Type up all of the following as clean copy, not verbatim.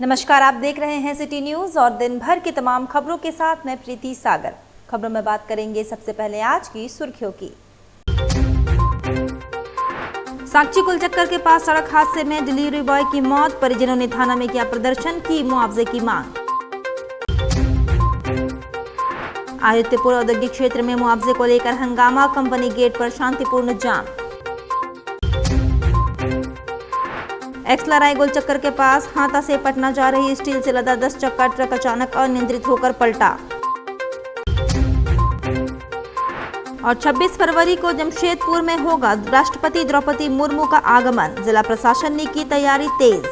नमस्कार, आप देख रहे हैं सिटी न्यूज और दिन भर की तमाम खबरों के साथ मैं प्रीति सागर। खबरों में बात करेंगे सबसे पहले आज की सुर्खियों की। साक्षी कुलचक्कर के पास सड़क हादसे में डिलीवरी बॉय की मौत, परिजनों ने थाना में किया प्रदर्शन, की मुआवजे की मांग। आदित्यपुर औद्योगिक क्षेत्र में मुआवजे को लेकर हंगामा, कंपनी गेट पर शांतिपूर्ण जाम। एक्सला गोलचक्कर के पास हाथा से पटना जा रही स्टील से लदा 10 चक्का ट्रक अचानक अनियंत्रित होकर पलटा। और 26 फरवरी को जमशेदपुर में होगा राष्ट्रपति द्रौपदी मुर्मू का आगमन, जिला प्रशासन ने की तैयारी तेज।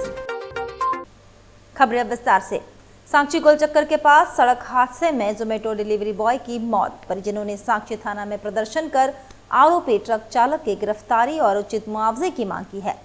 खबरें विस्तार से। साक्षी गोलचक्कर के पास सड़क हादसे में जोमेटो डिलीवरी बॉय की मौत, परिजनों ने साक्षी थाना में प्रदर्शन कर आरोपी ट्रक चालक की गिरफ्तारी और उचित मुआवजे की मांग की है।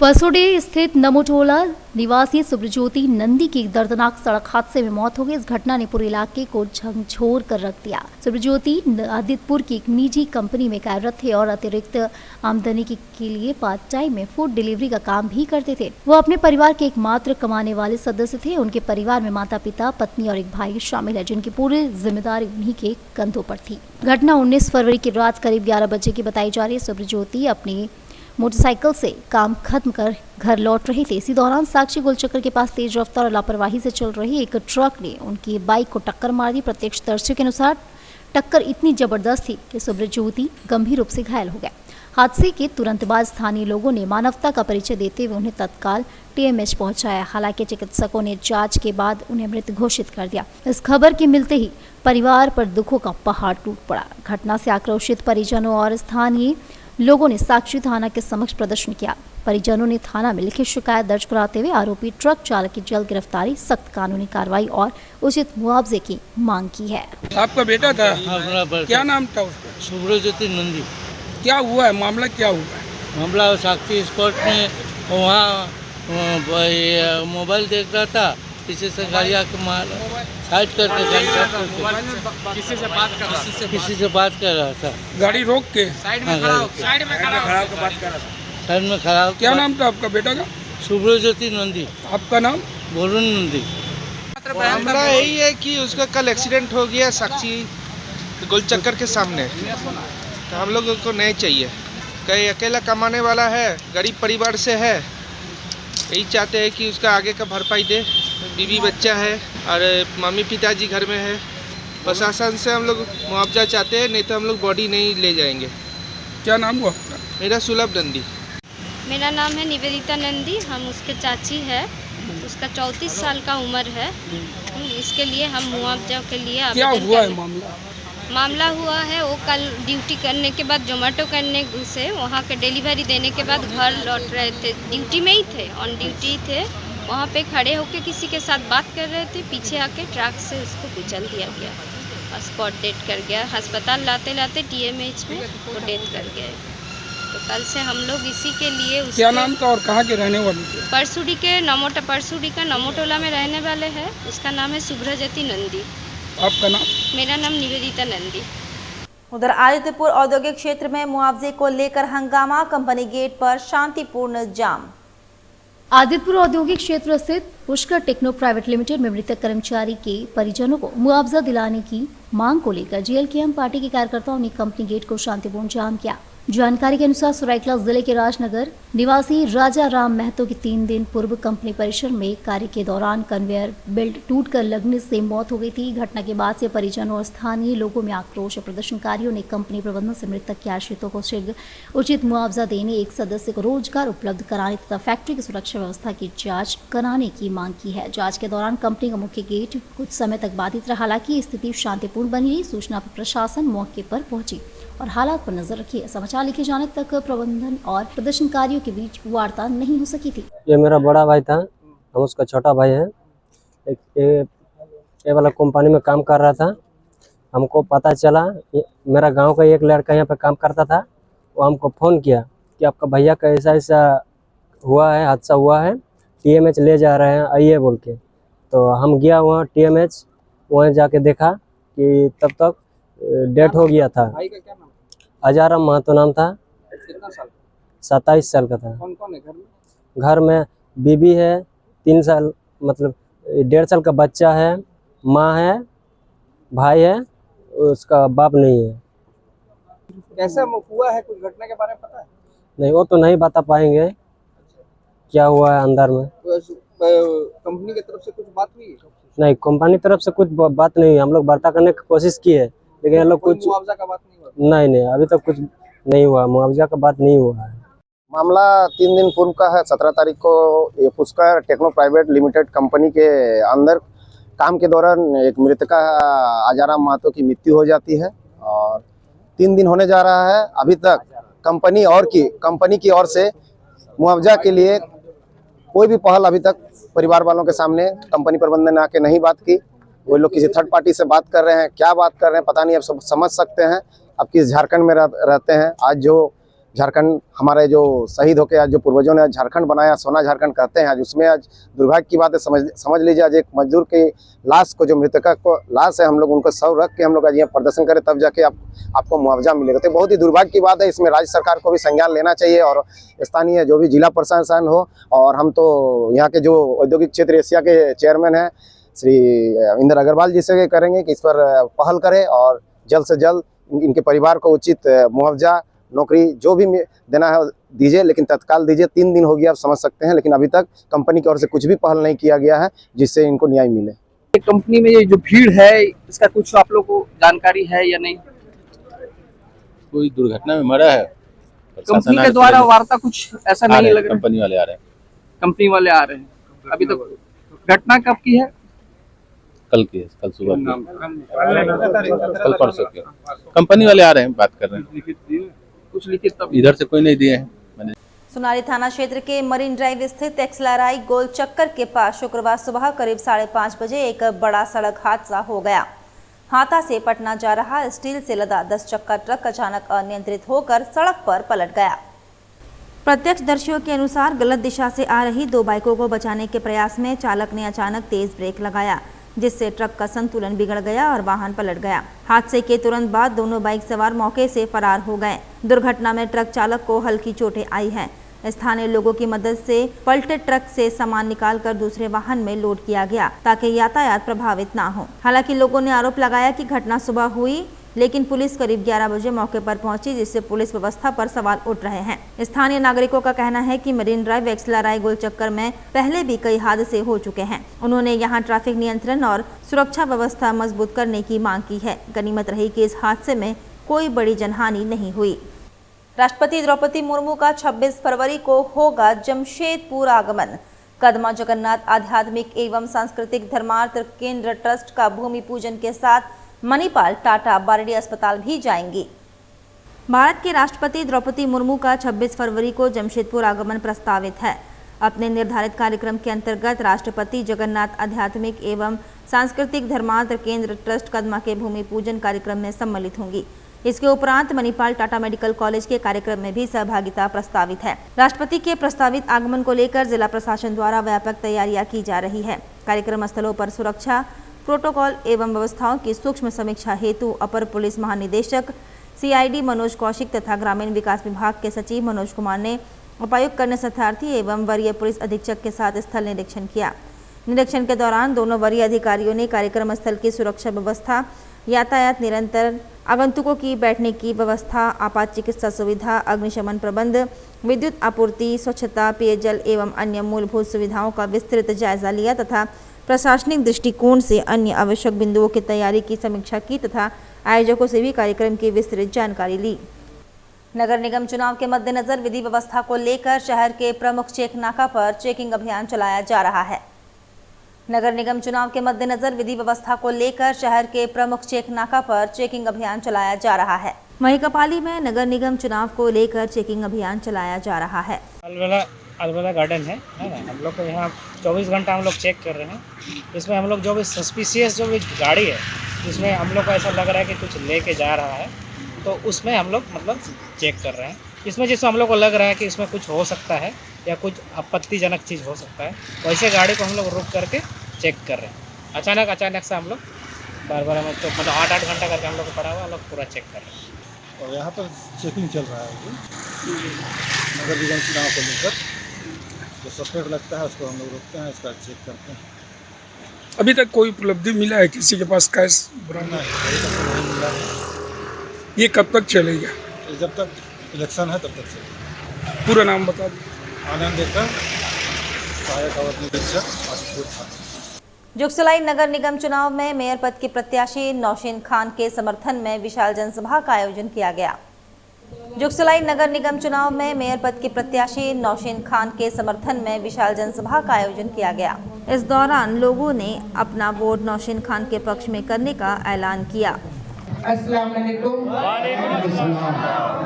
परसोडे स्थित नमोटोला निवासी सुब्रज्योति नंदी की दर्दनाक सड़क हादसे में मौत हो गई। इस घटना ने पूरे इलाके को झकझोर कर रख दिया। सुब्रज्योति आदित्यपुर की एक निजी कंपनी में कार्यरत थे और अतिरिक्त आमदनी के लिए पार्ट टाइम में फूड डिलीवरी का काम भी करते थे। वो अपने परिवार के एकमात्र कमाने वाले सदस्य थे। उनके परिवार में माता पिता, पत्नी और एक भाई शामिल है, जिनकी पूरी जिम्मेदारी उन्हीं के कंधों पर थी। घटना 19 फरवरी की रात करीब 11 बजे की बताई जा रही है। सुब्रज्योति अपनी मोटरसाइकिल से काम खत्म कर घर लौट रहे थे। इसी दौरान साक्षी गोलचक्कर के पास तेज रफ्तार और लापरवाही से चल रही एक ट्रक ने उनकी बाइक को टक्कर मार दी। प्रत्यक्षदर्शियों के अनुसार टक्कर इतनी जबरदस्त थी कि सुब्रज्योति गंभीर रूप से घायल हो गए। हादसे के तुरंत बाद स्थानीय लोगों ने मानवता का परिचय देते हुए उन्हें तत्काल टीएमएच पहुंचाया। हालांकि चिकित्सकों ने जांच के बाद उन्हें मृत घोषित कर दिया। इस खबर के मिलते ही परिवार पर दुखों का पहाड़ टूट पड़ा। घटना से आक्रोशित परिजनों और स्थानीय लोगों ने साक्षी थाना के समक्ष प्रदर्शन किया। परिजनों ने थाना में लिखित शिकायत दर्ज कराते हुए आरोपी ट्रक चालक की जल्द गिरफ्तारी, सख्त कानूनी कार्रवाई और उचित मुआवजे की मांग की है। आपका बेटा था? क्या नाम था उसका? सुब्रज्योति नंदी। क्या हुआ है? मामला क्या हुआ है? मामला साक्षी स्पॉट में वहाँ मोबाइल देख रहा था, पीछे से गाड़ी आके मार साइड करके गाड़ी साइड करके किसी से बात कर रहा था। गाड़ी रोक के साइड में खड़ा होकर बात कर रहा था। साइड में खड़ा होकर। क्या नाम था आपका बेटा का? सुब्रज्योति नंदी। आपका नाम? वरुण नंदी। मामला यही है कि उसका कल एक्सीडेंट हो गया साक्षी गोलचक्कर के सामने। तो हम लोगों को नहीं चाहिए। कहीं अकेला कमाने वाला है, गरीब परिवार से है, यही चाहते हैं कि उसका आगे का भरपाई दे। बीवी बच्चा है और मम्मी पिताजी घर में है। प्रशासन से हम लोग मुआवजा चाहते हैं, नहीं तो हम लोग बॉडी नहीं ले जाएंगे। क्या नाम हुआ आपका? मेरा सुलभ नंदी। मेरा नाम है निवेदिता नंदी। हम उसके चाची है। उसका 34 साल का उम्र है। इसके लिए हम मुआवजा के लिए क्या हुआ है मामला हुआ है। वो कल ड्यूटी करने के बाद जोमेटो करने से वहाँ के डिलीवरी देने के बाद घर लौट रहे थे। ड्यूटी में ही थे, ऑन ड्यूटी थे। वहाँ पे खड़े होकर किसी के साथ बात कर रहे थे। पीछे आके ट्रक से उसको कुचल दिया गया और स्पॉट डेथ कर गया। अस्पताल लाते लाते टीएमएच में वो डेथ कर गया। तो कल से हम लोग इसी के लिए क्या नाम था और कहाँ के रहने वाले थे? परसुडी का नमोटोला में रहने वाले हैं। उसका नाम है सुब्रज्योति नंदी। आपका नाम? मेरा नाम निवेदिता नंदी। उधर आदित्यपुर औद्योगिक क्षेत्र में मुआवजे को लेकर हंगामा, कंपनी गेट पर शांतिपूर्ण जाम। आदित्यपुर औद्योगिक क्षेत्र स्थित पुष्कर टेक्नो प्राइवेट लिमिटेड में मृतक कर्मचारी के परिजनों को मुआवजा दिलाने की मांग को लेकर जेएलकेएम पार्टी के कार्यकर्ताओं ने कंपनी गेट को शांतिपूर्ण जाम किया। जानकारी के अनुसार सरायकेला जिले के राजनगर निवासी राजा राम महतो की 3 दिन पूर्व कंपनी परिसर में कार्य के दौरान कन्वेयर बेल्ट टूटकर लगने से मौत हो गई थी। घटना के बाद से परिजनों और स्थानीय लोगों में आक्रोश। प्रदर्शनकारियों ने कंपनी प्रबंधन से मृतक के आश्रितों को शीघ्र उचित मुआवजा देने, एक सदस्य को रोजगार उपलब्ध कराने तथा फैक्ट्री की सुरक्षा व्यवस्था की जाँच कराने की मांग की है। जाँच के दौरान कंपनी का मुख्य गेट कुछ समय तक बाधित रहा। हालांकि स्थिति शांतिपूर्ण बनी रही। सूचना पर प्रशासन मौके पर पहुंची और हालात पर नजर रखी। समाचार लिखे जाने तक प्रबंधन और प्रदर्शनकारियों के बीच वार्ता नहीं हो सकी थी। ये मेरा बड़ा भाई था, हम उसका छोटा भाई है। ये वाला कंपनी में काम कर रहा था। हमको पता चला, मेरा गांव का एक लड़का यहाँ पे काम करता था। वो हमको फ़ोन किया कि आपका भैया का ऐसा ऐसा हुआ है, हादसा हुआ है, टीएमएच ले जा रहे हैं, आइए बोल के। तो हम गया वहाँ टीएमएच। वहाँ जाके देखा कि तब तक डेथ हो गया था। भाई का क्या नाम? हजाराम महतो नाम था। कितना साल? 27 साल का था। कौन कौन है घर में? घर में बीबी है, 3 साल मतलब 1.5 साल का बच्चा है, माँ है, भाई है, उसका बाप नहीं है। कैसा हुआ है, कुछ घटना के बारे में पता है? नहीं, वो तो नहीं बता पाएंगे क्या हुआ है अंदर में। कंपनी की तरफ से कुछ बात हुई है? नहीं, कंपनी तरफ से कुछ बात नहीं है। हम लोग वार्ता करने की कोशिश की है, लेकिन ये लोग कोई कुछ मुआवजा का बात नहीं हुआ? नहीं, अभी तक कुछ नहीं हुआ, मुआवजा का बात नहीं हुआ है। मामला 3 दिन पूर्व का है। 17 तारीख को ये Pushkar techno private limited company के अंदर काम के दौरान एक मृतका आजाराम महतो की मृत्यु हो जाती है और 3 दिन होने जा रहा है। अभी तक कंपनी की ओर से मुआवजा के लिए कोई भी पहल अभी तक परिवार वालों के सामने कंपनी प्रबंधन ने आके नहीं बात की। वो लोग किसी थर्ड पार्टी से बात कर रहे हैं, क्या बात कर रहे हैं पता नहीं, अब सब समझ सकते हैं। अब किस झारखंड में रहते हैं। आज जो झारखंड हमारे जो शहीद होके आज जो पूर्वजों ने झारखंड बनाया, सोना झारखंड कहते हैं, आज उसमें आज दुर्भाग्य की बात है। समझ लीजिए आज एक मजदूर की लाश को, जो मृतका को लाश है, हम लोग उनको शव रख के हम लोग आज यहाँ प्रदर्शन करें, तब जाके आपको मुआवजा मिलेगा। तो बहुत ही दुर्भाग्य की बात है। इसमें राज्य सरकार को भी संज्ञान लेना चाहिए और स्थानीय जो भी जिला प्रशासन हो, और हम तो यहाँ के जो औद्योगिक क्षेत्र एशिया के चेयरमैन हैं श्री इंद्र अग्रवाल जी से करेंगे कि इस पर पहल करें और जल्द से जल्द इनके परिवार को उचित मुआवजा, नौकरी जो भी देना है दीजिए, लेकिन तत्काल दीजिए। 3 दिन हो गया, आप समझ सकते हैं, लेकिन अभी तक कंपनी की ओर से कुछ भी पहल नहीं किया गया है जिससे इनको न्याय मिले। कंपनी में ये जो भीड़ है, इसका कुछ आप लोग को जानकारी है या नहीं? कोई दुर्घटना में मरा है? कंपनी के द्वारा वार्ता कुछ ऐसा नहीं लग रहा? कंपनी वाले आ रहे हैं। कंपनी वाले आ रहे हैं। अभी तक घटना कब की है? कल की है, कल सुबह की, कल परसों की। कंपनी वाले आ रहे हैं, बात कर रहे हैं। कुछ लिखित तब इधर से कोई नहीं दिए हैं। सुनारी थाना क्षेत्र के मरीन ड्राइव स्थित एक्सलाराई गोल चक्कर के पास शुक्रवार सुबह करीब 5:30 बजे एक बड़ा सड़क हादसा हो गया। हाथा से पटना जा रहा स्टील से लदा 10 चक्का ट्रक अचानक अनियंत्रित होकर सड़क पर पलट गया। प्रत्यक्षदर्शियों के अनुसार गलत दिशा से आ रही 2 बाइकों को बचाने के प्रयास में चालक ने अचानक तेज ब्रेक लगाया, जिससे ट्रक का संतुलन बिगड़ गया और वाहन पलट गया। हादसे के तुरंत बाद दोनों बाइक सवार मौके से फरार हो गए। दुर्घटना में ट्रक चालक को हल्की चोटें आई हैं। स्थानीय लोगों की मदद से पलटे ट्रक से सामान निकालकर दूसरे वाहन में लोड किया गया ताकि यातायात प्रभावित ना हो। हालांकि लोगों ने आरोप लगाया कि घटना सुबह हुई, लेकिन पुलिस करीब 11 बजे मौके पर पहुंची, जिससे पुलिस व्यवस्था पर सवाल उठ रहे हैं। स्थानीय नागरिकों का कहना है कि मरीन ड्राइव एक्सलाराई गोल चक्कर में पहले भी कई हादसे हो चुके हैं। उन्होंने यहां ट्रैफिक नियंत्रण और सुरक्षा व्यवस्था मजबूत करने की मांग की है। गनीमत रही कि इस हादसे में कोई बड़ी जनहानि नहीं हुई। राष्ट्रपति द्रौपदी मुर्मू का 26 फरवरी को होगा जमशेदपुर आगमन। कदमा जगन्नाथ आध्यात्मिक एवं सांस्कृतिक धर्मार्थ केंद्र ट्रस्ट का भूमि पूजन के साथ मणिपाल टाटा बारडी अस्पताल भी जाएंगी। भारत के राष्ट्रपति द्रौपदी मुर्मू का 26 फरवरी को जमशेदपुर आगमन प्रस्तावित है। अपने निर्धारित कार्यक्रम के अंतर्गत राष्ट्रपति जगन्नाथ आध्यात्मिक एवं सांस्कृतिक धर्मार्थ केंद्र ट्रस्ट कदमा के भूमि पूजन कार्यक्रम में सम्मिलित होंगी। इसके उपरांत मणिपाल टाटा मेडिकल कॉलेज के कार्यक्रम में भी सहभागिता प्रस्तावित है। राष्ट्रपति के प्रस्तावित आगमन को लेकर जिला प्रशासन द्वारा व्यापक तैयारियां की जा रही है। कार्यक्रम स्थलों पर सुरक्षा प्रोटोकॉल एवं व्यवस्थाओं की सूक्ष्म समीक्षा हेतु अपर पुलिस महानिदेशक CID मनोज कौशिक तथा ग्रामीण विकास विभाग के सचिव मनोज कुमार ने उपायुक्त कन्या शतार्थी एवं वरीय पुलिस अधीक्षक के साथ स्थल निरीक्षण किया। निरीक्षण के दौरान दोनों वरीय अधिकारियों ने कार्यक्रम स्थल की सुरक्षा व्यवस्था, यातायात निरंतर, आगंतुकों की बैठने की व्यवस्था, आपात चिकित्सा सुविधा, अग्निशमन प्रबंध, विद्युत आपूर्ति, स्वच्छता, पेयजल एवं अन्य मूलभूत सुविधाओं का विस्तृत जायजा लिया तथा प्रशासनिक दृष्टिकोण से अन्य आवश्यक बिंदुओं की तैयारी की समीक्षा की तथा आयोजकों से भी कार्यक्रम की विस्तृत जानकारी ली। नगर निगम चुनाव के मद्देनजर विधि व्यवस्था को लेकर शहर के प्रमुख चेक नाका पर चेकिंग अभियान चलाया जा रहा है। नगर निगम चुनाव के मद्देनजर विधि व्यवस्था को लेकर शहर के प्रमुख चेक नाका पर चेकिंग अभियान चलाया जा रहा है। वहीं कपाली में नगर निगम चुनाव को लेकर चेकिंग अभियान चलाया जा रहा है। अलवेला गार्डन है ना, हम लोग को यहाँ 24 घंटा हम लोग चेक कर रहे हैं। इसमें हम लोग जो भी सस्पिशियस जो भी गाड़ी है, जिसमें हम लोग को ऐसा लग रहा है कि कुछ लेके जा रहा है, तो उसमें हम लोग मतलब चेक कर रहे हैं। इसमें जिसमें हम लोग को लग रहा है कि इसमें कुछ हो सकता है या कुछ आपत्तिजनक चीज़ हो सकता है, वैसे गाड़ी को हम लोग रुक करके चेक कर रहे हैं। अचानक से हम लोग बार हम लोग मतलब 8 घंटा करके हम लोग को पड़ा हुआ, हम लोग पूरा चेक कर रहे हैं। और यहाँ पर चेकिंग चल रहा है नगर निगम चुनाव को लेकर। जैसे सस्पेक्ट लगता है उसको हम लोग रोकते हैं, उसका चेक करते हैं। अभी तक कोई उपलब्धि मिला है किसी के पास कैश बरामद? अभी तक तो नहीं मिला है। ये कब तक चलेगा? जब तक इलेक्शन है तब तक चलेगा। पूरा नाम बता दीजिए। आनंद देकर, सहायक अवर निरीक्षक, आदिपुर थाना। जुगसलाई नगर निगम चुनाव में मेयर पद के प्रत्याशी नौशीन खान के समर्थन में विशाल जनसभा का आयोजन किया गया। जुगसलाई नगर निगम चुनाव में मेयर पद के प्रत्याशी नौशीन खान के समर्थन में विशाल जनसभा का आयोजन किया गया। इस दौरान लोगों ने अपना वोट नौशीन खान के पक्ष में करने का ऐलान किया। अस्सलाम वालेकुम।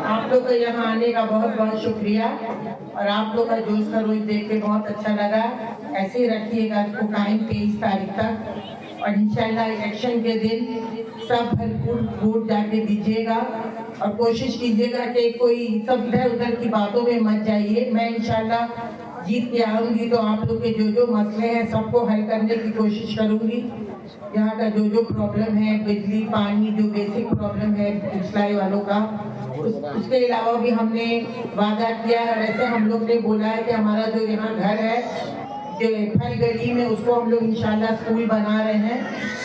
आप लोग का यहाँ आने का बहुत बहुत शुक्रिया और आप लोग का जोश खरोश देख के बहुत अच्छा लगा। ऐसे ही रखिएगा इसको कायम 23 तारीख तक और इंशाल्लाह इलेक्शन के दिन सब भरपूर वोट जाके दीजिएगा और कोशिश कीजिएगा कि कोई सब इधर उधर की बातों में मत जाइए। मैं इंशाल्लाह जीत के आऊँगी तो आप लोग के जो मसले हैं सबको हल करने की कोशिश करूँगी। यहाँ का जो प्रॉब्लम है, बिजली पानी, जो बेसिक प्रॉब्लम है जुगसलाई वालों का, उसके अलावा भी हमने वादा किया है। वैसे हम लोग ने बोला है कि हमारा जो यहाँ घर है जो फल गली में, उसको हम लोग इंशाल्लाह स्कूल बना रहे हैं।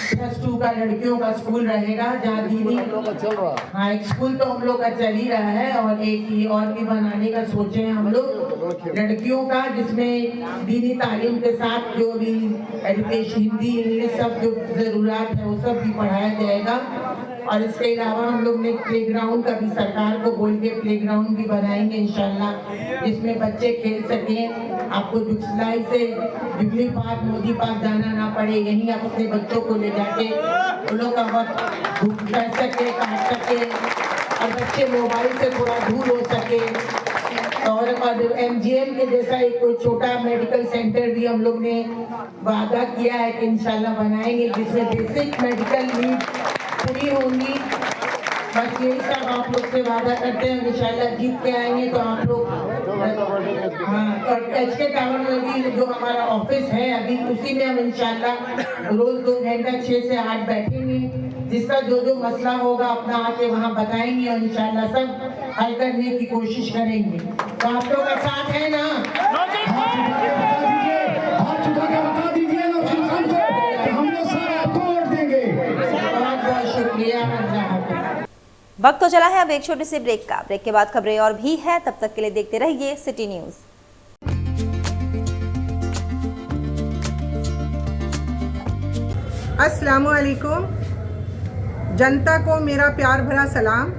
+2 का लड़कियों का स्कूल रहेगा जहाँ दीदी चल रहा है। हाँ, एक स्कूल तो हम लोग का चल ही रहा है और एक ही और भी बनाने का सोचे हैं हम लोग लड़कियों का, जिसमें दीनी तालीम के साथ जो भी एजुकेशन, हिंदी, इंग्लिश सब जो ज़रूरत है वो सब भी पढ़ाया जाएगा। और इसके अलावा हम लोग ने प्लेग्राउंड का भी सरकार को बोल के प्लेग्राउंड भी बनाएंगे इंशाल्लाह, जिसमें बच्चे खेल सकें। आपको जुगसलाई से जुबली पार्क, मोदी पार्क जाना ना पड़े, यहीं आप अपने बच्चों को ले जाके उन का वक्त कर सके, काट सके और बच्चे मोबाइल से थोड़ा दूर हो सके। और MGM के जैसा एक कोई छोटा मेडिकल सेंटर भी हम लोग ने वादा किया है कि इंशाल्लाह बनाएंगे, जिसमें बेसिक मेडिकल नीड पूरी होंगी। बस यही सब आप लोग से वादा करते हैं। इंशाल्लाह जीत के आएंगे तो आप लोग हाँ, और HK टावर में भी जो हमारा ऑफिस है अभी, उसी में हम इंशाल्लाह रोज 2 घंटा 6 से 8 बैठेंगे, जिसका जो मसला होगा अपना आके वहाँ बताएंगे और इंशाल्लाह सब हल करने की कोशिश करेंगे। तो आप लोग का साथ है ना? वक्त तो चला है अब एक छोटे से ब्रेक का। ब्रेक के बाद खबरें और भी हैं, तब तक के लिए देखते रहिए सिटी न्यूज। अस्सलाम वालेकुम, जनता को मेरा प्यार भरा सलाम।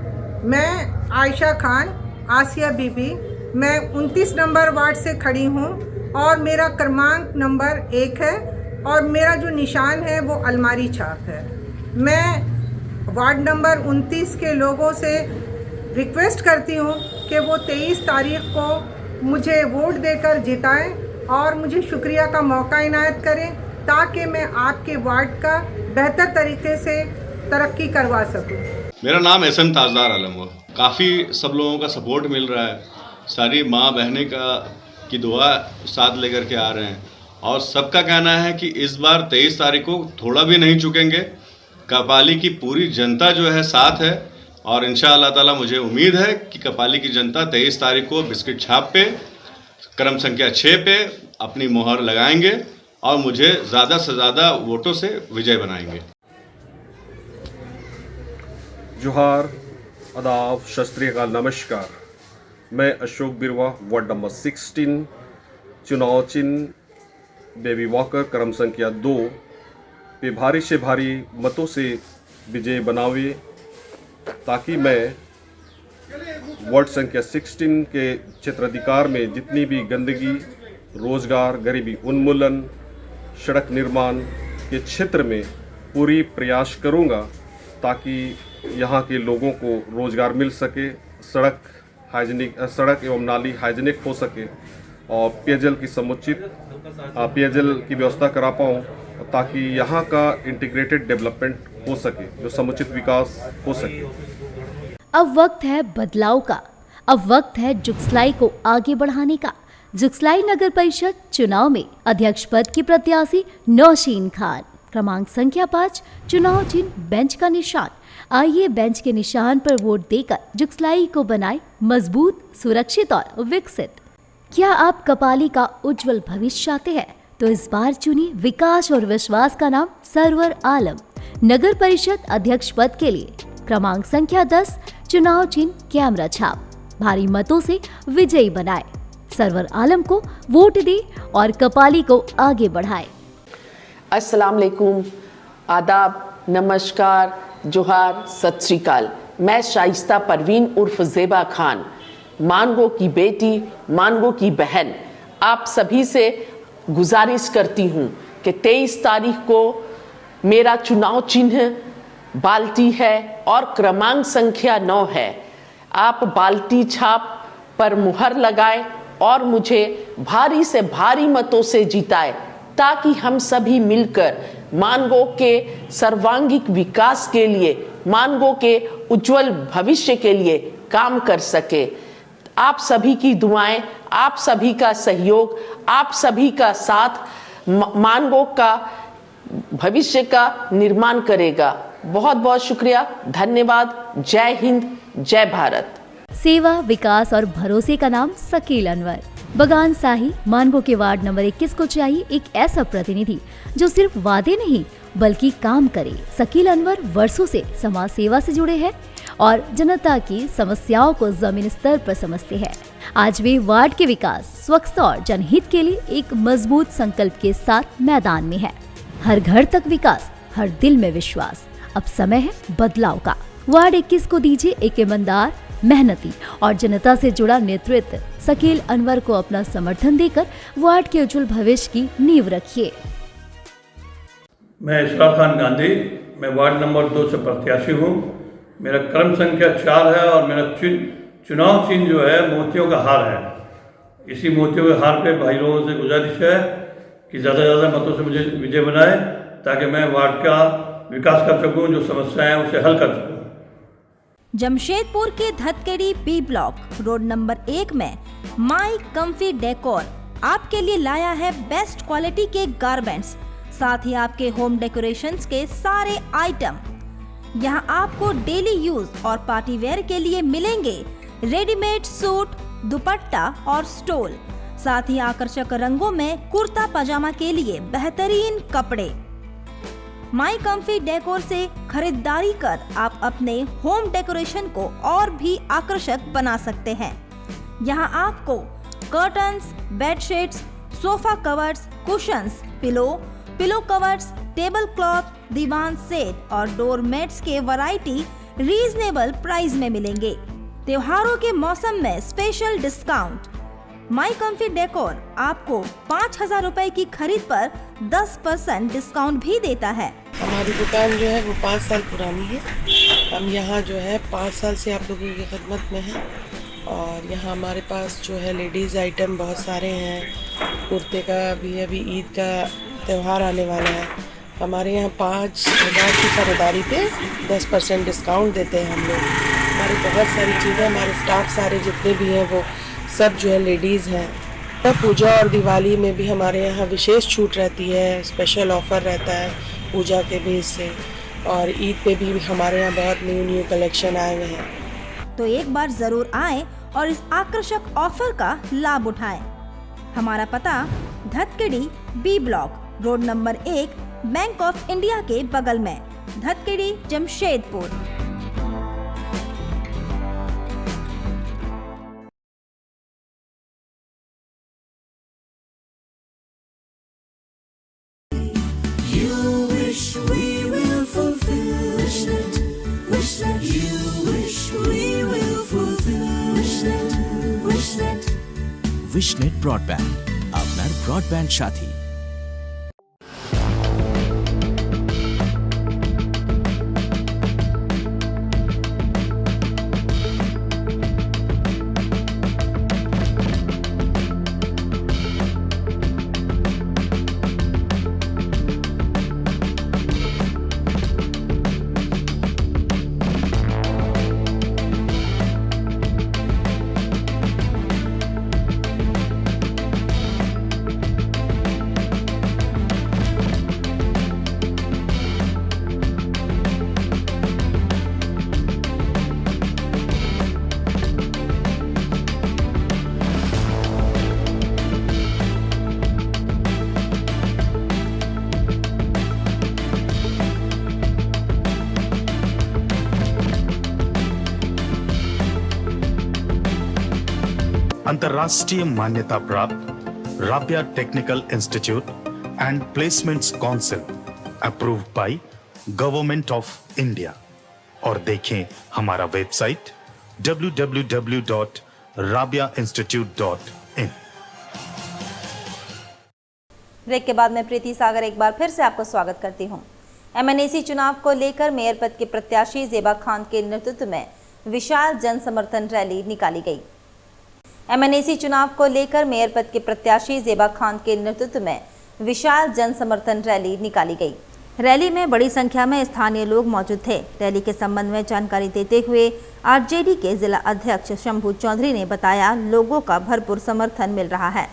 मैं आयशा खान, आसिया बीबी, मैं 29 नंबर वार्ड से खड़ी हूँ और मेरा क्रमांक नंबर 1 है और मेरा जो निशान है वो अलमारी छाप है। मैं वार्ड नंबर 29 के लोगों से रिक्वेस्ट करती हूँ कि वो 23 तारीख को मुझे वोट देकर जिताएं और मुझे शुक्रिया का मौका इनायत करें, ताकि मैं आपके वार्ड का बेहतर तरीके से तरक्की करवा सकूं। मेरा नाम एहसन ताजदार आलम हुआ। काफ़ी सब लोगों का सपोर्ट मिल रहा है, सारी माँ बहनें की दुआ साथ लेकर के आ रहे हैं और सबका कहना है कि इस बार 23 तारीख को थोड़ा भी नहीं चुकेंगे। कपाली की पूरी जनता जो है साथ है और इंशाअल्लाह ताला मुझे उम्मीद है कि कपाली की जनता 23 तारीख को बिस्किट छाप पे क्रम संख्या 6 पे अपनी मोहर लगाएंगे और मुझे ज़्यादा से ज़्यादा वोटों से विजय बनाएंगे। जोहार, आदाब, सत श्री अकाल, नमस्कार। मैं अशोक बिरवा, वार्ड नंबर 16, चुनाव चिन्ह बेबी वॉकर, क्रम संख्या 2 पे भारी से भारी मतों से विजय बनावे, ताकि मैं वार्ड संख्या 16 के क्षेत्राधिकार में जितनी भी गंदगी, रोजगार, गरीबी उन्मूलन, सड़क निर्माण के क्षेत्र में पूरी प्रयास करूंगा, ताकि यहाँ के लोगों को रोजगार मिल सके, सड़क एवं नाली हाइजीनिक हो सके और पेयजल की समुचित पेयजल की व्यवस्था करा पाऊँ, ताकि यहाँ का इंटीग्रेटेड डेवलपमेंट हो सके, जो समुचित विकास हो सके। अब वक्त है बदलाव का, अब वक्त है जुगसलाई को आगे बढ़ाने का। जुगसलाई नगर परिषद चुनाव में अध्यक्ष पद की प्रत्याशी नौशीन खान, क्रमांक संख्या 5, चुनाव चिन्ह बेंच का निशान। आइए बेंच के निशान पर वोट देकर जुगसलाई को बनाए मजबूत, सुरक्षित और विकसित। क्या आप कपाली का उज्जवल भविष्य चाहते हैं? तो इस बार चुनिए विकास और विश्वास का नाम सरवर आलम। नगर परिषद अध्यक्ष पद के लिए क्रमांक संख्या 10, चुनाव चिन्ह कैमरा छाप। भारी मतों से विजयी बनाए। सरवर आलम को वोट दे और कपाली को आगे बढ़ाए। अस्सलाम वालेकुम, आदाब, नमस्कार, जोहार, सत श्री अकाल। मैं शाइस्ता परवीन उर्फ ज़ेबा खान, मानगो की बेटी, मानगो की बहन, आप सभी से गुजारिश करती हूँ कि 23 तारीख को मेरा चुनाव चिन्ह बाल्टी है और क्रमांक संख्या 9 है। आप बाल्टी छाप पर मुहर लगाएं और मुझे भारी से भारी मतों से जिताएं, ताकि हम सभी मिलकर मानगो के सर्वांगीण विकास के लिए, मानगो के उज्जवल भविष्य के लिए काम कर सके। आप सभी की दुआएं, आप सभी का सहयोग, आप सभी का साथ मानगो का भविष्य का निर्माण करेगा। बहुत बहुत शुक्रिया, धन्यवाद। जय हिंद, जय भारत। सेवा, विकास और भरोसे का नाम शकील अनवर। बगान शाही मानगो के वार्ड नंबर 21 को चाहिए एक ऐसा प्रतिनिधि जो सिर्फ वादे नहीं बल्कि काम करे। शकील अनवर वर्षों से समाज सेवा से जुड़े हैं और जनता की समस्याओं को जमीन स्तर पर समझते हैं। आज वे वार्ड के विकास, स्वच्छता और जनहित के लिए एक मजबूत संकल्प के साथ मैदान में है। हर घर तक विकास, हर दिल में विश्वास। अब समय है बदलाव का। वार्ड 21 को दीजिए एक ईमानदार, मेहनती और जनता से जुड़ा नेतृत्व। शकील अनवर को अपना समर्थन देकर वार्ड के उज्जवल भविष्य की नींव रखिए। मैं इशराक खान गांधी, मैं वार्ड नंबर 2 से प्रत्याशी हूँ। मेरा क्रम संख्या 4 है और मेरा चुनाव चिन्ह जो है मोतियों का हार है। इसी मोतियों के हार पे भाई लोगों से गुजारिश है कि ज़्यादा से ज़्यादा मतों से मुझे विजय बनाए, ताकि मैं वार्ड का विकास कर सकूँ, जो समस्याएं हैं उसे हल कर सकूँ। जमशेदपुर के धतकेड़ी बी ब्लॉक रोड नंबर 1 में माई कम्फी डेकोर आपके लिए लाया है बेस्ट क्वालिटी के गारमेंट्स, साथ ही आपके होम डेकोरेशंस के सारे आइटम। यहाँ आपको डेली यूज और पार्टी वेयर के लिए मिलेंगे रेडीमेड सूट, दुपट्टा और स्टोल, साथ ही आकर्षक रंगों में कुर्ता पजामा के लिए बेहतरीन कपड़े। माई कम्फी डेकोर से खरीदारी कर आप अपने होम डेकोरेशन को और भी आकर्षक बना सकते हैं। यहाँ आपको curtains, bedsheets, sofa covers, cushions, pillow covers, table cloth, दीवान सेट और डोर मैट्स के वैरायटी रीजनेबल प्राइस में मिलेंगे। त्योहारों के मौसम में special discount. My Comfy Decor आपको 5,000 रुपए की खरीद पर 10% डिस्काउंट भी देता है। हमारी दुकान जो है वो 5 साल पुरानी है। हम यहाँ जो है 5 साल से आप लोगों की खिदमत में हैं और यहाँ हमारे पास जो है लेडीज़ आइटम बहुत सारे हैं। कुर्ते का भी, अभी ईद का त्यौहार आने वाला है, हमारे यहाँ 5,000 की खरीदारी पे 10% डिस्काउंट देते हैं हम लोग। हमारी बहुत सारी चीज़ें, हमारे स्टाफ सारे जितने भी हैं वो सब जो है लेडीज़ हैं। पूजा और दिवाली में भी हमारे यहाँ विशेष छूट रहती है, स्पेशल ऑफ़र रहता है पूजा के बेस से, और ईद पे भी हमारे यहाँ बहुत न्यू कलेक्शन आए हुए हैं। तो एक बार जरूर आएं और इस आकर्षक ऑफर का लाभ उठाएं। हमारा पता Dhatkidih B block road number 1 Bank of India के बगल में, धतकेड़ी, जमशेदपुर। विशनेट ब्रॉडबैंड, আপনার ব্রডব্যান্ড সাথী। अंतर्राष्ट्रीय मान्यता प्राप्त Rabia technical institute and placements council approved by government of India. और देखें हमारा वेबसाइट www.rabiainstitute.in। ब्रेक के बाद मैं प्रीति सागर एक बार फिर से आपको स्वागत करती हूं। एमएनएसी चुनाव को लेकर मेयर पद के प्रत्याशी ज़ेबा खान के नेतृत्व में विशाल जन समर्थन रैली निकाली गई। एमएनएसी चुनाव को लेकर मेयर पद के प्रत्याशी ज़ेबा खान के नेतृत्व में विशाल जन समर्थन रैली निकाली गई। रैली में बड़ी संख्या में स्थानीय लोग मौजूद थे। रैली के संबंध में जानकारी देते हुए आरजेडी के जिला अध्यक्ष शंभू चौधरी ने बताया, लोगों का भरपूर समर्थन मिल रहा है।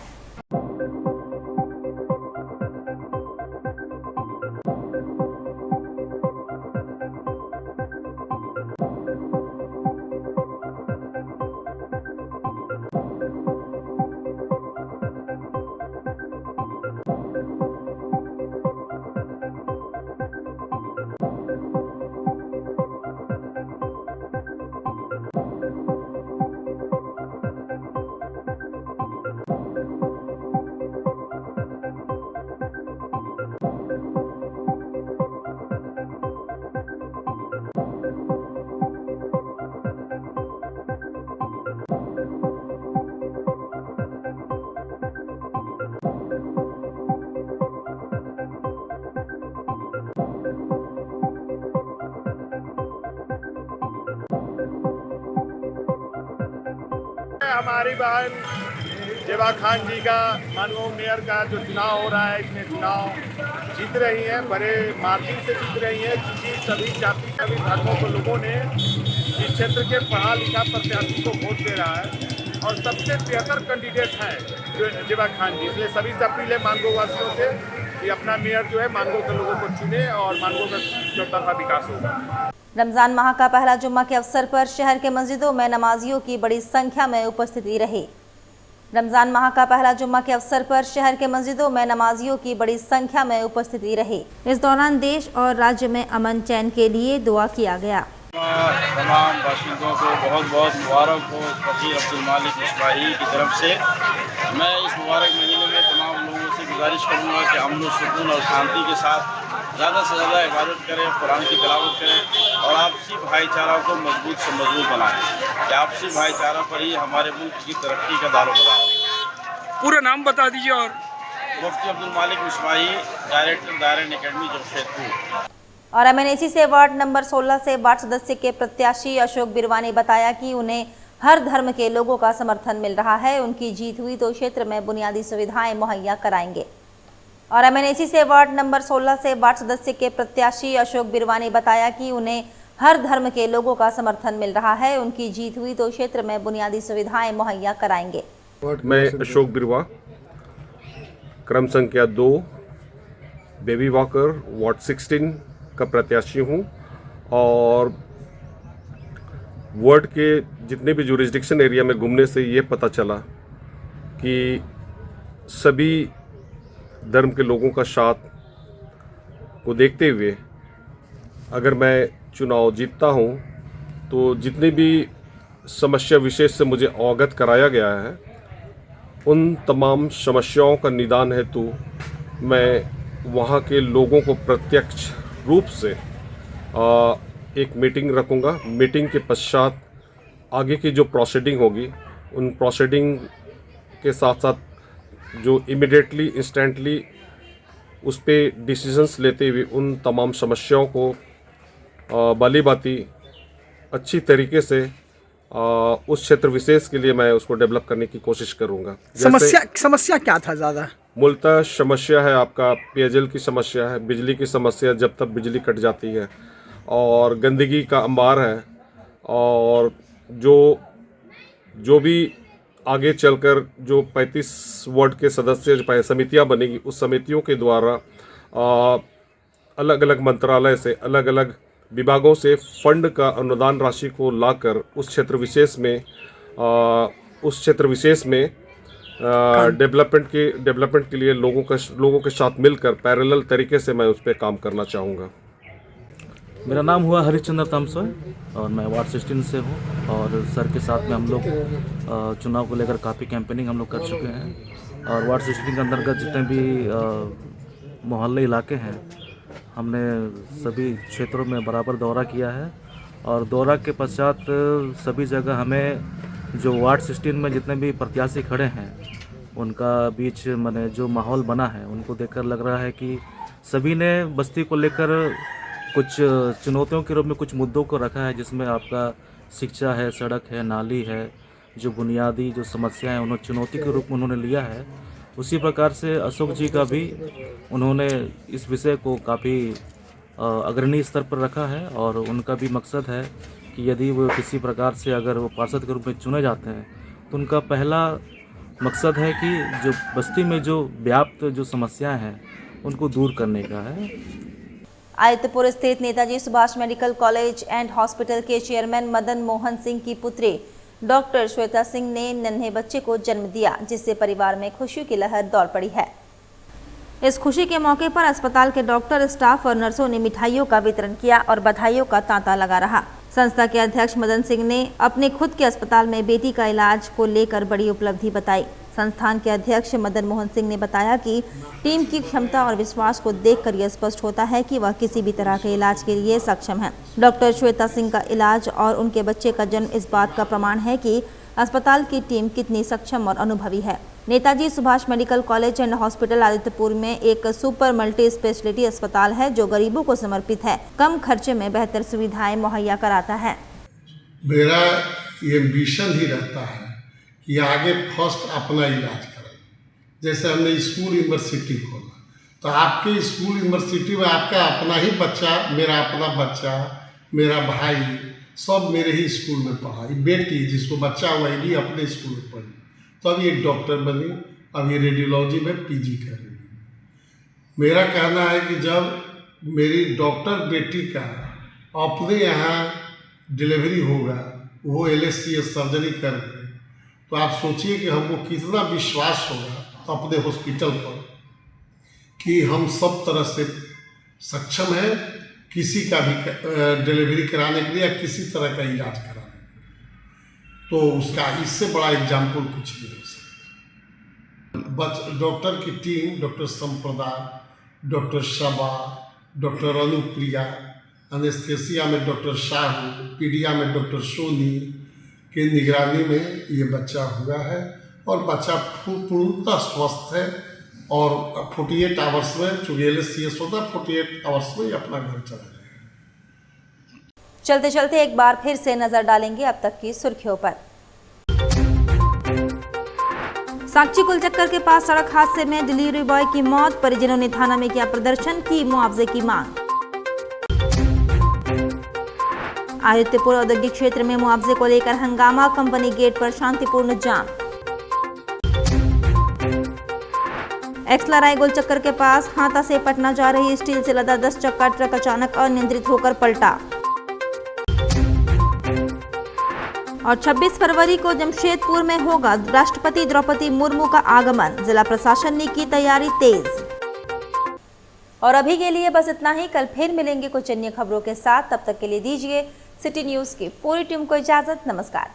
हमारी बहन ज़ेबा खान जी का माननीय मेयर का जो चुनाव हो रहा है, इसमें चुनाव जीत रही हैं, बड़े मार्जिन से जीत रही हैं, क्योंकि सभी जाति सभी धर्मों के लोगों ने इस क्षेत्र के पढ़ा लिखा प्रत्याशी को वोट दे रहा है और सबसे बेहतर कैंडिडेट है ज़ेबा खान जी। इसलिए सभी से अपील है मानगो वासियों से कि अपना मेयर जो है मानगो के लोगों को चुने और मानगो का चौतरफा विकास होगा। रमजान माह का पहला जुम्मा के अवसर पर शहर के मस्जिदों में नमाजियों की बड़ी संख्या में उपस्थिति रही। रमजान माह का पहला जुम्मा के अवसर पर शहर के मस्जिदों में नमाजियों की बड़ी संख्या में उपस्थिति रही। इस दौरान देश और राज्य में अमन चैन के लिए दुआ किया गया। तमाम बाशिंदों को बहुत बहुत मुबारक हो फकीर अब्दुल मालिक मिसबाही की तरफ से। मैं इस मुबारक महीने में तमाम लोगों से गुजारिश करूँगा कि अमन व सुकून और शांति के साथ ज़्यादा से ज़्यादा इबादत करें, कुरान की तिलावत करें और आपसी भाईचारा को मजबूत से मजबूत बनाएं कि आपसी भाईचारा पर ही हमारे मुल्क की तरक्की का दारोमदार है। पूरा नाम बता दीजिए। और मुफ्ती अब्दुल मालिक मिसबाही, डायरेक्टर दायरन एकेडमी जमशेदपुर। और एमएनएसी से वार्ड नंबर 16 से वार्ड सदस्य के प्रत्याशी अशोक बिरवा ने बताया कि उन्हें हर धर्म के लोगों का समर्थन मिल रहा है। उनकी जीत हुई तो क्षेत्र में बुनियादी सुविधाएं मुहैया कराएंगे। और एमएनएसी से वार्ड नंबर 16 से वार्ड सदस्य के प्रत्याशी अशोक बिरवा ने बताया कि उन्हें हर धर्म के लोगों का समर्थन मिल रहा है। उनकी जीत हुई तो क्षेत्र में बुनियादी सुविधाएं मुहैया कराएंगे। मैं अशोक बिरवा, क्रम संख्या 2, बेबी वॉकर, वार्ड 16 का प्रत्याशी हूँ। और वार्ड के जितने भी जुरिस्डिक्शन एरिया में घूमने से ये पता चला कि सभी धर्म के लोगों का साथ को देखते हुए अगर मैं चुनाव जीतता हूँ तो जितनी भी समस्या विशेष से मुझे अवगत कराया गया है उन तमाम समस्याओं का निदान हेतु मैं वहाँ के लोगों को प्रत्यक्ष रूप से एक मीटिंग रखूँगा। मीटिंग के पश्चात आगे की जो प्रोसीडिंग होगी उन प्रोसीडिंग के साथ साथ जो इमिडिएटली इंस्टेंटली उस पे डिसीजंस लेते हुए उन तमाम समस्याओं को भली भांति अच्छी तरीके से उस क्षेत्र विशेष के लिए मैं उसको डेवलप करने की कोशिश करूँगा। समस्या क्या था ज़्यादा? मूलतः समस्या है आपका पेयजल की समस्या है, बिजली की समस्या जब तक बिजली कट जाती है, और गंदगी का अंबार है। और जो भी आगे चलकर जो 35 वार्ड के सदस्य समितियां बनेगी उस समितियों के द्वारा अलग अलग मंत्रालय से अलग अलग विभागों से फंड का अनुदान राशि को लाकर उस क्षेत्र विशेष में डेवलपमेंट के लिए लोगों के साथ मिलकर पैरेलल तरीके से मैं उस पर काम करना चाहूँगा। मेरा नाम हुआ हरिश्चंद्र तामसोय और मैं वार्ड 16 से हूँ और सर के साथ में हम लोग चुनाव को लेकर काफ़ी कैंपेनिंग हम लोग कर चुके हैं और वार्ड 16 के अंतर्गत जितने भी मोहल्ले इलाके हैं हमने सभी क्षेत्रों में बराबर दौरा किया है और दौरा के पश्चात सभी जगह हमें जो वार्ड 16 में जितने भी प्रत्याशी खड़े हैं उनका बीच माने जो माहौल बना है उनको देखकर लग रहा है कि सभी ने बस्ती को लेकर कुछ चुनौतियों के रूप में कुछ मुद्दों को रखा है, जिसमें आपका शिक्षा है, सड़क है, नाली है, जो बुनियादी जो समस्याएं हैं उन्होंने चुनौती के रूप में उन्होंने लिया है। उसी प्रकार से अशोक जी का भी उन्होंने इस विषय को काफ़ी अग्रणी स्तर पर रखा है और उनका भी मकसद है कि यदि वो किसी प्रकार से अगर वो पार्षद के रूप में चुने जाते हैं तो उनका पहला मकसद है कि जो बस्ती में जो व्याप्त जो समस्याएं हैं उनको दूर करने का है। आदित्यपुर स्थित Netaji Subhash medical college and hospital के चेयरमैन मदन मोहन सिंह की पुत्री डॉक्टर श्वेता सिंह ने नन्हे बच्चे को जन्म दिया, जिससे परिवार में खुशी की लहर दौड़ पड़ी है। इस खुशी के मौके पर अस्पताल के डॉक्टर, स्टाफ और नर्सों ने मिठाइयों का वितरण किया और बधाइयों का तांता लगा रहा। संस्था के अध्यक्ष मदन सिंह ने अपने खुद के अस्पताल में बेटी का इलाज को लेकर बड़ी उपलब्धि बताई। संस्थान के अध्यक्ष मदन मोहन सिंह ने बताया कि टीम की क्षमता और विश्वास को देखकर यह स्पष्ट होता है कि वह किसी भी तरह के इलाज के लिए सक्षम है। डॉक्टर श्वेता सिंह का इलाज और उनके बच्चे का जन्म इस बात का प्रमाण है कि अस्पताल की टीम कितनी सक्षम और अनुभवी है। Netaji Subhash medical college and hospital Adityapur में एक सुपर मल्टी स्पेशलिटी अस्पताल है जो गरीबों को समर्पित है, कम खर्चे में बेहतर सुविधाएं मुहैया कराता है। मेरा ये मिशन ही रहता है कि आगे फर्स्ट अपना इलाज करें। जैसे हमने स्कूल यूनिवर्सिटी खोला तो आपके स्कूल यूनिवर्सिटी में आपका अपना ही बच्चा, मेरा अपना बच्चा, मेरा भाई सब मेरे ही स्कूल में पढ़ा। बेटी जिसको बच्चा हुआ भी अपने स्कूल में पढ़ी, तो अब ये डॉक्टर बनी, अब ये रेडियोलॉजी में पीजी कर रही है। मेरा कहना है कि जब मेरी डॉक्टर बेटी का अपने यहाँ डिलीवरी होगा, वो LSCS सर्जरी करके, तो आप सोचिए कि हमको कितना विश्वास होगा अपने हॉस्पिटल पर कि हम सब तरह से सक्षम हैं किसी का भी डिलीवरी कराने के लिए या किसी तरह का इलाज कराने के लिए। तो उसका इससे बड़ा एग्जाम्पल कुछ नहीं हो सकता। डॉक्टर की टीम, doctor Samprada, doctor Shaba, doctor Anupriya, anaesthesia में डॉक्टर शाहू, पीडिया में डॉक्टर सोनी की निगरानी में ये बच्चा हुआ है और बच्चा पूर्णतः स्वस्थ है और 48 आवर्स में, चूँकि LSCS होता है 48 आवर्स में अपना घर चला जाएगा। चलते चलते एक बार फिर से नजर डालेंगे अब तक की सुर्खियों पर। साक्षी कुलचक्कर के पास सड़क हादसे में डिलीवरी बॉय की मौत, परिजनों ने थाना में किया प्रदर्शन, की मुआवजे की मांग। आदित्यपुर औद्योगिक क्षेत्र में मुआवजे को लेकर हंगामा, कंपनी गेट पर शांतिपूर्ण जाम। एक्सलराय गोलचक्कर के पास हाथा से पटना जा रही स्टील से लदा 10 चक्का ट्रक अचानक अनियंत्रित होकर पलटा। और 26 फरवरी को जमशेदपुर में होगा राष्ट्रपति द्रौपदी मुर्मू का आगमन, जिला प्रशासन ने की तैयारी तेज। और अभी के लिए बस इतना ही। कल फिर मिलेंगे कुछ अन्य खबरों के साथ। तब तक के लिए दीजिए सिटी न्यूज की पूरी टीम को इजाजत। नमस्कार।